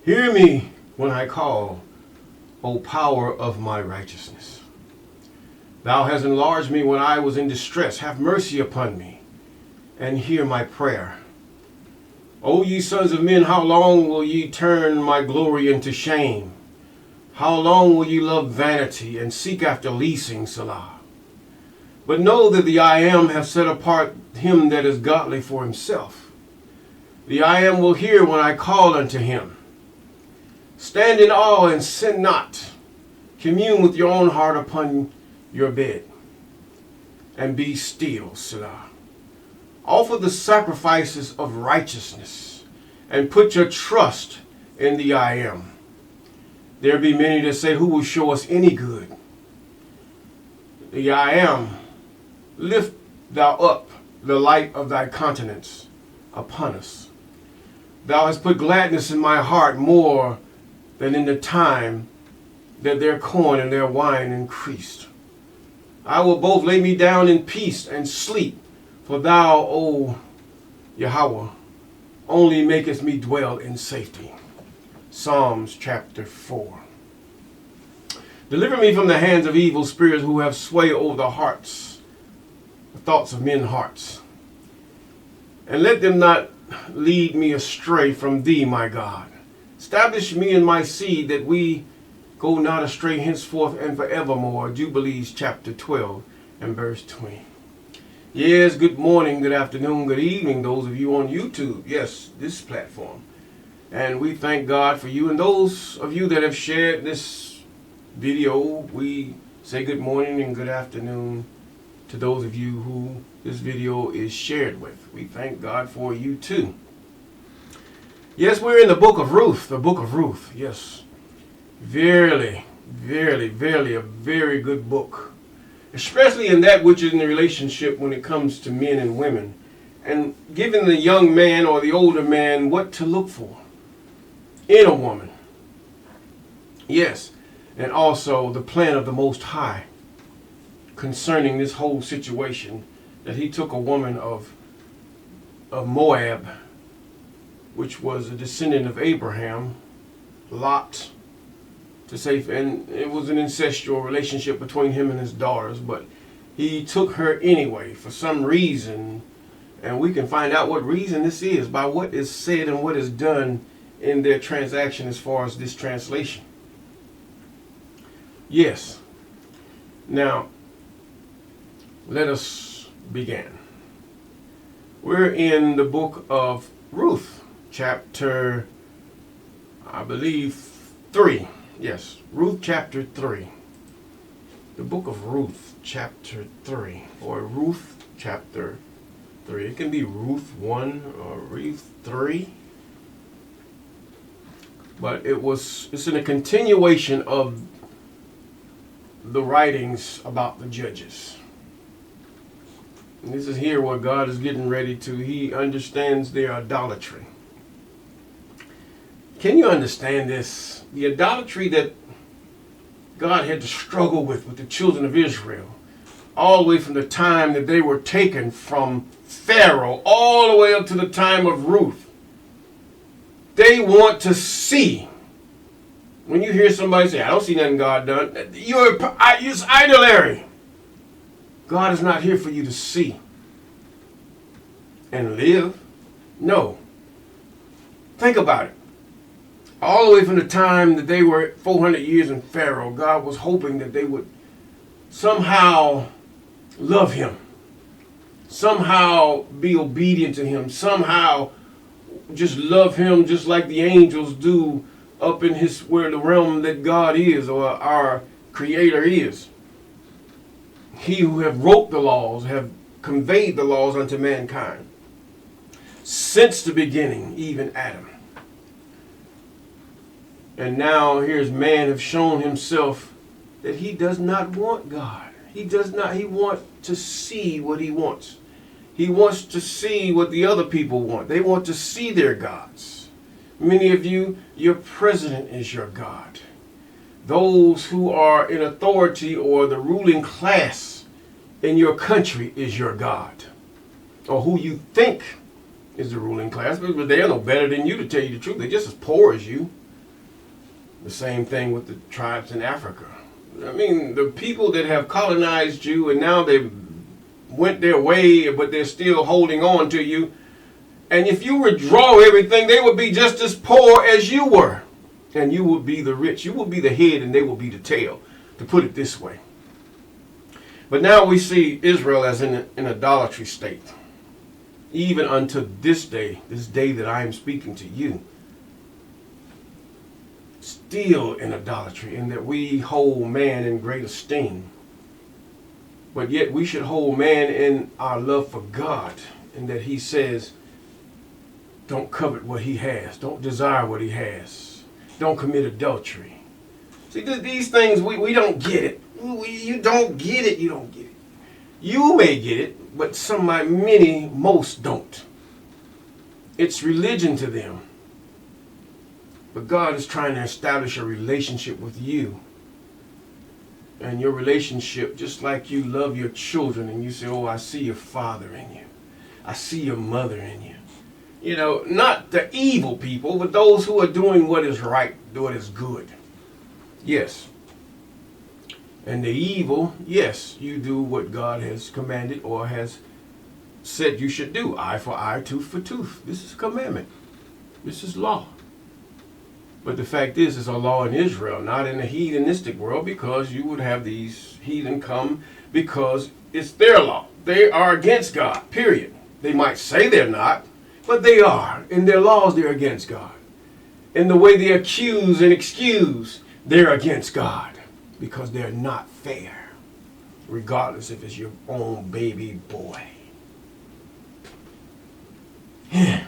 Hear me when I call, O power of my righteousness. Thou hast enlarged me when I was in distress. Have mercy upon me, and hear my prayer. O ye sons of men, how long will ye turn my glory into shame? How long will ye love vanity and seek after leasing, Salah? But know that the I Am have set apart him that is godly for himself. The I Am will hear when I call unto him. Stand in awe and sin not. Commune with your own heart upon your bed, and be still, Salah. Offer the sacrifices of righteousness, and put your trust in the I Am. There be many that say, who will show us any good? The I Am, lift thou up the light of thy countenance upon us. Thou hast put gladness in my heart more than in the time that their corn and their wine increased. I will both lay me down in peace and sleep, for thou, O Yahweh, only makest me dwell in safety. Psalms chapter 4. Deliver me from the hands of evil spirits who have sway over the thoughts of men's hearts. And let them not lead me astray from thee, my God. Establish me and my seed that we go not astray henceforth and forevermore. Jubilees chapter 12 and verse 20. Yes, good morning, good afternoon, good evening, those of you on YouTube. Yes, this platform. And we thank God for you. And those of you that have shared this video, we say good morning and good afternoon to those of you who this video is shared with. We thank God for you too. Yes, we're in the book of Ruth, yes. Verily, verily, verily a very good book. Especially in that which is in the relationship when it comes to men and women. And giving the young man or the older man what to look for in a woman. Yes, and also the plan of the Most High concerning this whole situation, that he took a woman of Moab, which was a descendant of Abraham, Lot, to say, and it was an incestual relationship between him and his daughters, but he took her anyway for some reason, and we can find out what reason this is by what is said and what is done in their transaction as far as this translation. Yes. Now, let us begin. We're in the book of Ruth, chapter, I believe, 3. Yes, Ruth chapter 3. The book of Ruth chapter 3, or Ruth chapter 3. It can be Ruth 1 or Ruth 3. But it's in a continuation of the writings about the judges. And this is here where God is getting ready to, he understands their idolatry. Can you understand this? The idolatry that God had to struggle with the children of Israel, all the way from the time that they were taken from Pharaoh, all the way up to the time of Ruth. They want to see. When you hear somebody say, I don't see nothing God done, it's idolatry. God is not here for you to see and live. No. Think about it. All the way from the time that they were 400 years in Pharaoh, God was hoping that they would somehow love him, somehow be obedient to him, somehow just love him just like the angels do up in where the realm that God is, or our Creator is. He who have wrote the laws, have conveyed the laws unto mankind since the beginning, even Adam. And now here's man have shown himself that he does not want God. He wants to see what he wants. He wants to see what the other people want. They want to see their gods. Many of you, your president is your God. Those who are in authority or the ruling class in your country is your God. Or who you think is the ruling class, but they are no better than you, to tell you the truth. They're just as poor as you. The same thing with the tribes in Africa. I mean, the people that have colonized you and now they went their way, but they're still holding on to you. And if you withdraw everything, they would be just as poor as you were. And you will be the rich. You will be the head and they will be the tail, to put it this way. But now we see Israel as in an idolatry state. Even unto this day that I am speaking to you. Still in idolatry, in that we hold man in great esteem. But yet we should hold man in our love for God, in that he says, don't covet what he has. Don't desire what he has. Don't commit adultery. See, these things, we don't get it. You don't get it. You don't get it. You may get it, but most don't. It's religion to them. But God is trying to establish a relationship with you. And your relationship, just like you love your children and you say, oh, I see your father in you. I see your mother in you. You know, not the evil people, but those who are doing what is right, what is good. Yes. And the evil, yes, you do what God has commanded or has said you should do. Eye for eye, tooth for tooth. This is a commandment. This is law. But the fact is, it's a law in Israel, not in the heathenistic world, because you would have these heathen come because it's their law. They are against God, period. They might say they're not, but they are. In their laws, they're against God. In the way they accuse and excuse, they're against God because they're not fair, regardless if it's your own baby boy. Yeah.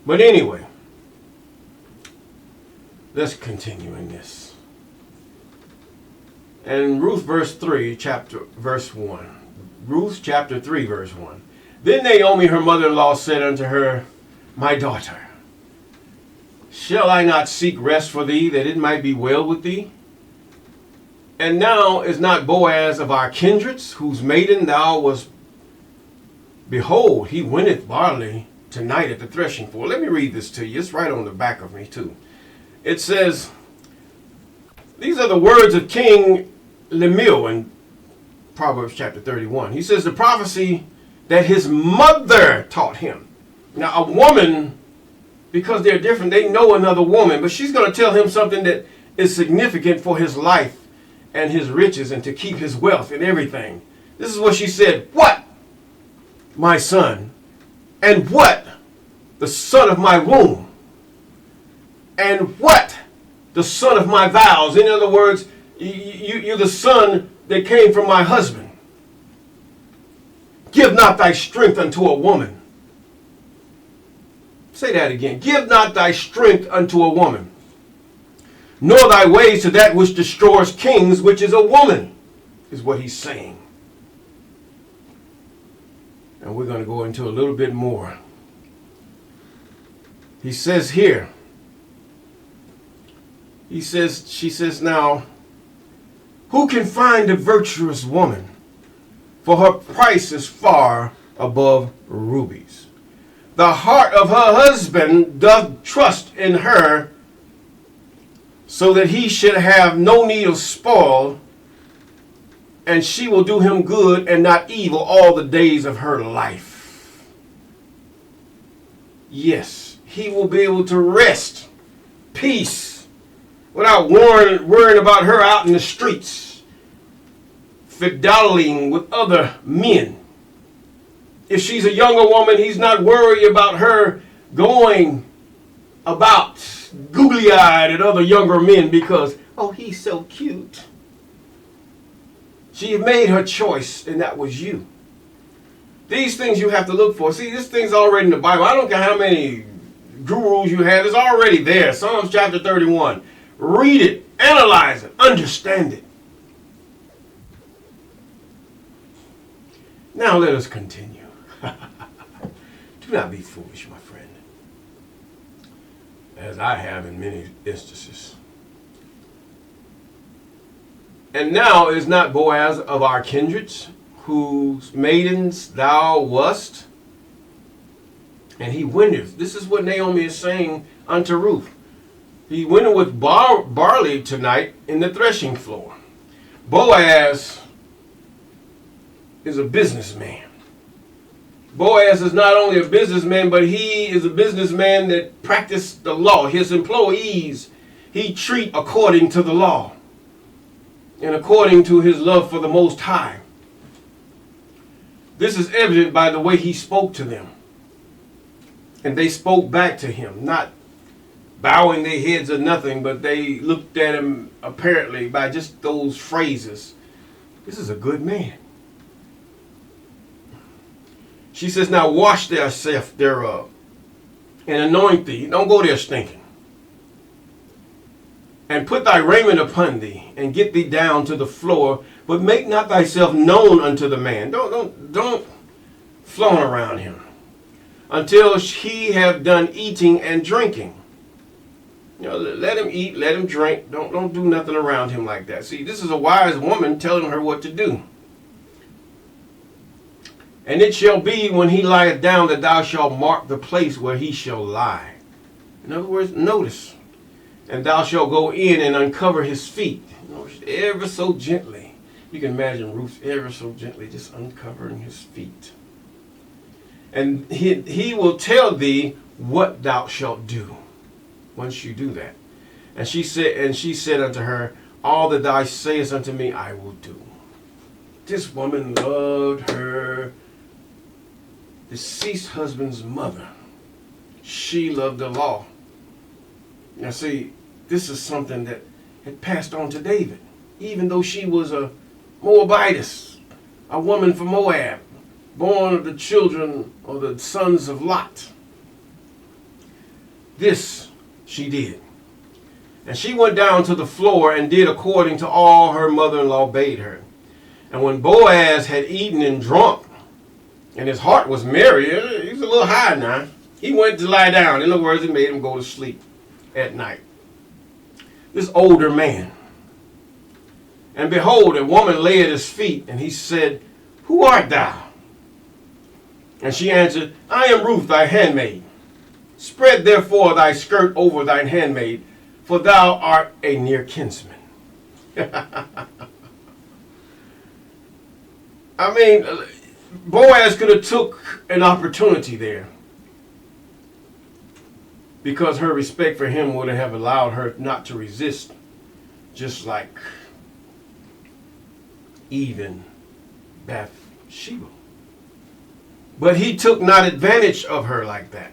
But anyway, let's continue in this. And Ruth verse 3, verse 1. Ruth chapter 3, verse 1. Then Naomi, her mother-in-law, said unto her, my daughter, shall I not seek rest for thee, that it might be well with thee? And now is not Boaz of our kindreds, whose maiden thou wast? Behold, he winneth barley tonight at the threshing floor. Let me read this to you. It's right on the back of me too. It says, these are the words of King Lemuel in Proverbs chapter 31. He says the prophecy that his mother taught him. Now a woman, because they're different, they know another woman, but she's going to tell him something that is significant for his life and his riches and to keep his wealth and everything. This is what she said. What, my son? And what, the son of my womb? And what, the son of my vows? In other words, you're the son that came from my husband. Give not thy strength unto a woman. Say that again. Give not thy strength unto a woman, nor thy ways to that which destroys kings, which is a woman, is what he's saying. And we're going to go into a little bit more. He says here, she says, now, who can find a virtuous woman? For her price is far above rubies. The heart of her husband doth trust in her, so that he should have no need of spoil, and she will do him good and not evil all the days of her life. Yes, he will be able to rest, peace, without worrying about her out in the streets, fiddling with other men. If she's a younger woman, he's not worried about her going about googly-eyed at other younger men because, oh, he's so cute. She made her choice, and that was you. These things you have to look for. See, this thing's already in the Bible. I don't care how many gurus you have. It's already there. Psalms chapter 31. Read it, analyze it, understand it. Now let us continue. Do not be foolish, my friend, as I have in many instances. And now is not Boaz of our kindreds, whose maidens thou wast? And he winneth. This is what Naomi is saying unto Ruth. He went with barley tonight in the threshing floor. Boaz is a businessman. Boaz is not only a businessman, but he is a businessman that practiced the law. His employees, he treat according to the law and according to his love for the Most High. This is evident by the way he spoke to them. And they spoke back to him, not bowing their heads or nothing, but they looked at him apparently by just those phrases. This is a good man. She says, now wash thyself thereof and anoint thee. Don't go there stinking. And put thy raiment upon thee and get thee down to the floor, but make not thyself known unto the man. Don't flaunt around him until he have done eating and drinking. You know, let him eat, let him drink. Don't do nothing around him like that. See, this is a wise woman telling her what to do. And it shall be when he lieth down that thou shalt mark the place where he shall lie. In other words, notice. And thou shalt go in and uncover his feet. You know, ever so gently. You can imagine Ruth ever so gently just uncovering his feet. And he will tell thee what thou shalt do once you do that. And she said unto her, all that thou sayest unto me, I will do. This woman loved her deceased husband's mother. She loved the law. Now see, this is something that had passed on to David, even though she was a Moabitess, a woman from Moab, born of the children or the sons of Lot. This she did. And she went down to the floor and did according to all her mother-in-law bade her. And when Boaz had eaten and drunk, and his heart was merry, he was a little high now, he went to lie down. In other words, it made him go to sleep at night. This older man. And behold, a woman lay at his feet, and he said, who art thou? And she answered, I am Ruth, thy handmaid. Spread therefore thy skirt over thine handmaid, for thou art a near kinsman. I mean, Boaz could have took an opportunity there, because her respect for him would have allowed her not to resist, just like even Bathsheba. But he took not advantage of her like that.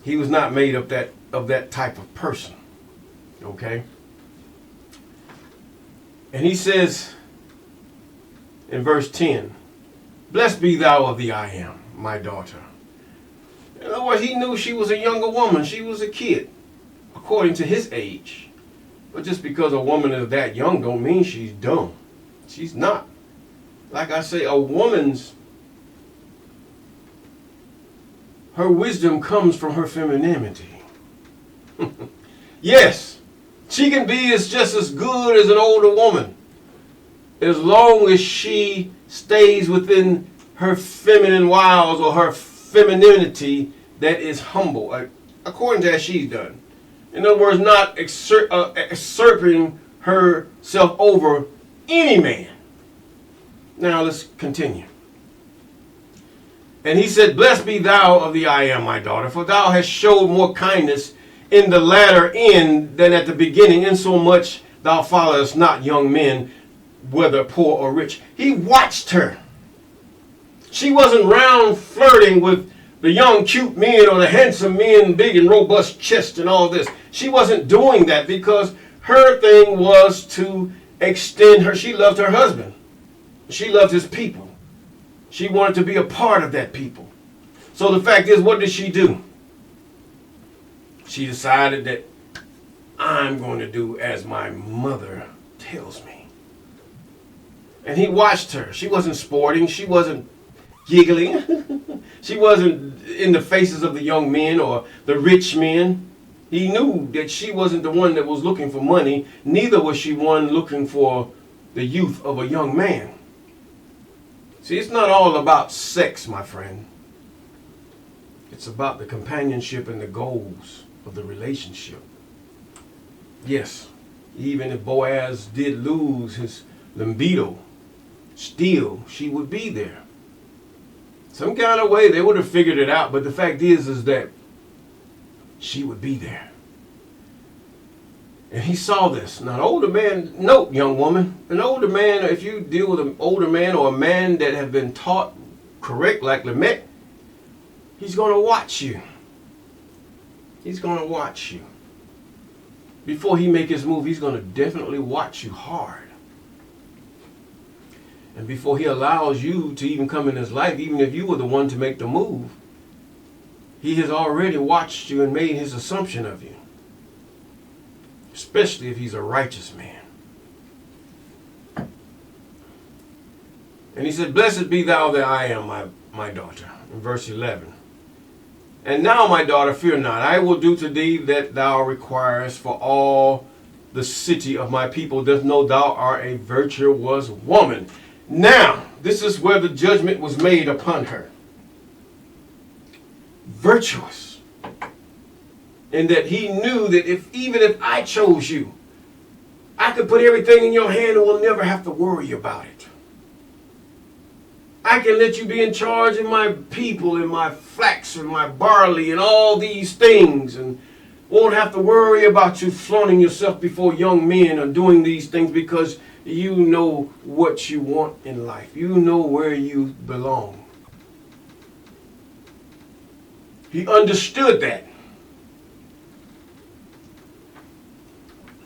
He was not made of that type of person. Okay? And he says in verse 10, blessed be thou of the I am, my daughter. In other words, he knew she was a younger woman. She was a kid, according to his age. But just because a woman is that young don't mean she's dumb. She's not. Like I say, a woman's, her wisdom comes from her femininity. Yes, she can be just as good as an older woman, as long as she stays within her feminine wiles or her femininity that is humble, according to as she's done. In other words, not usurping herself over any man. Now let's continue. And he said, blessed be thou of the I am, my daughter, for thou hast showed more kindness in the latter end than at the beginning, insomuch thou followest not young men, whether poor or rich. He watched her. She wasn't round flirting with the young cute men or the handsome men, big and robust chest and all this. She wasn't doing that because her thing was to extend her. She loved her husband. She loved his people. She wanted to be a part of that people. So the fact is, what did she do? She decided that I'm going to do as my mother tells me. And he watched her. She wasn't sporting. She wasn't giggling. She wasn't in the faces of the young men or the rich men. He knew that she wasn't the one that was looking for money. Neither was she one looking for the youth of a young man. See, it's not all about sex, my friend. It's about the companionship and the goals of the relationship. Yes, even if Boaz did lose his libido, still she would be there. Some kind of way they would have figured it out, but the fact is that she would be there. And he saw this. Now, an older man, note, young woman, an older man, if you deal with an older man or a man that have been taught correct, like Lamech, he's going to watch you. He's going to watch you. Before he make his move, he's going to definitely watch you hard. And before he allows you to even come in his life, even if you were the one to make the move, he has already watched you and made his assumption of you. Especially if he's a righteous man. And he said, blessed be thou that I am, my daughter. In verse 11. And now, my daughter, fear not. I will do to thee that thou requirest, for all the city of my people doth know thou art a virtuous woman. Now, this is where the judgment was made upon her. Virtuous. And that he knew that even if I chose you, I could put everything in your hand and will never have to worry about it. I can let you be in charge of my people and my flax and my barley and all these things, and won't have to worry about you flaunting yourself before young men or doing these things, because you know what you want in life. You know where you belong. He understood that.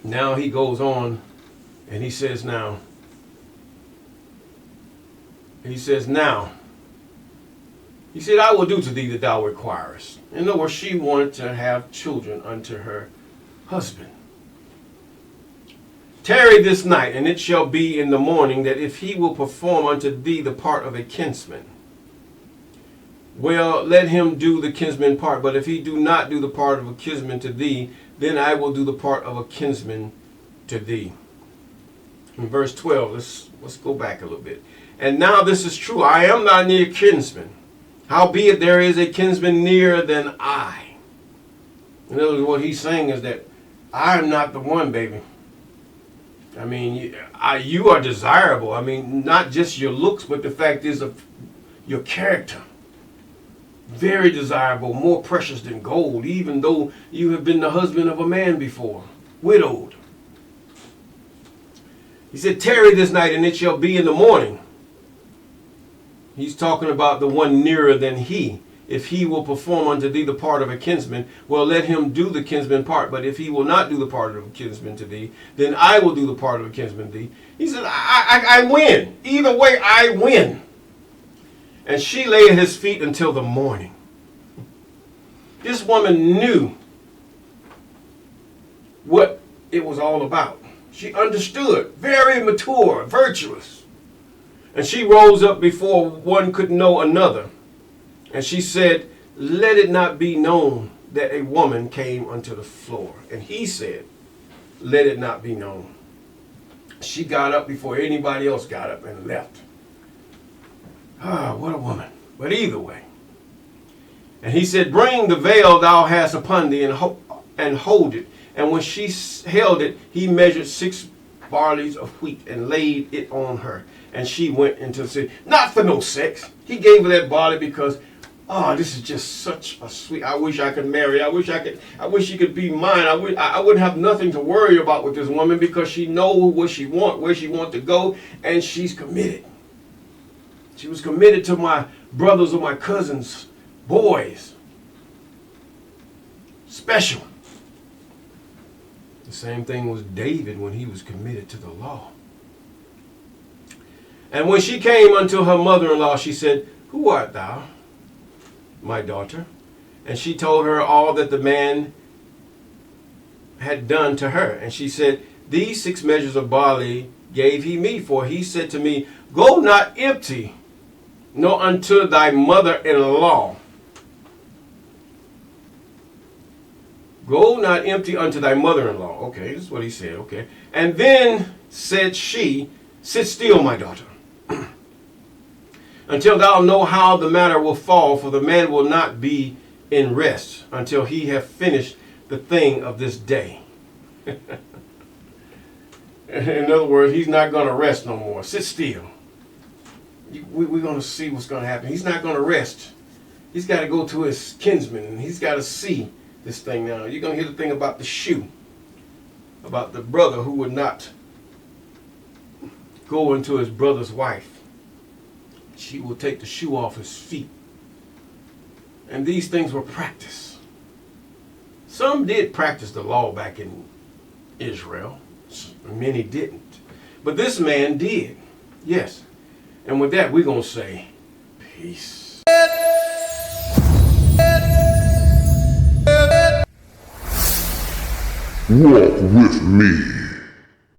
Now he goes on and he says now. He said, I will do to thee that thou requirest. In other words, she wanted to have children unto her husband. Tarry this night, and it shall be in the morning that if he will perform unto thee the part of a kinsman, well, let him do the kinsman part. But if he do not do the part of a kinsman to thee, then I will do the part of a kinsman to thee. In verse 12, let's go back a little bit. And now this is true. I am thy near kinsman. Howbeit there is a kinsman nearer than I. In other words, what he's saying is that I am not the one, baby. I mean, you are desirable. I mean, not just your looks, but the fact is of your character. Very desirable, more precious than gold, even though you have been the husband of a man before, widowed. He said, tarry this night, and it shall be in the morning. He's talking about the one nearer than he. If he will perform unto thee the part of a kinsman, well, let him do the kinsman part. But if he will not do the part of a kinsman to thee, then I will do the part of a kinsman to thee. He said, I win. Either way, I win. And she lay at his feet until the morning. This woman knew what it was all about. She understood. Very mature, virtuous. And she rose up before one could know another. And she said, let it not be known that a woman came unto the floor. And he said, let it not be known. She got up before anybody else got up and left. Ah, what a woman. But either way. And he said, bring the veil thou hast upon thee and hold it. And when she held it, he measured 6 barleys of wheat and laid it on her. And she went into the city. Not for no sex. He gave her that barley because, oh, this is just such a sweet, I wish I could marry. I wish she could be mine. I wouldn't have nothing to worry about with this woman because she knows what she wants, where she wants to go, and she's committed. She was committed to my brothers or my cousins, boys. Special. The same thing was David when he was committed to the law. And when she came unto her mother-in-law, she said, who art thou, my daughter? And she told her all that the man had done to her. And she said, these 6 measures of barley gave he me, for he said to me, go not empty, nor unto thy mother-in-law. Go not empty unto thy mother-in-law. Okay, this is what he said, okay. And then said she, sit still, my daughter, until thou know how the matter will fall, for the man will not be in rest until he have finished the thing of this day. In other words, he's not going to rest no more. Sit still. We're going to see what's going to happen. He's not going to rest. He's got to go to his kinsman, and he's got to see this thing now. You're going to hear the thing about the shoe, about the brother who would not go into his brother's wife. She will take the shoe off his feet. And these things were practiced. Some did practice the law back in Israel. Many didn't. But this man did. Yes. And with that, we're going to say, peace. Walk with me.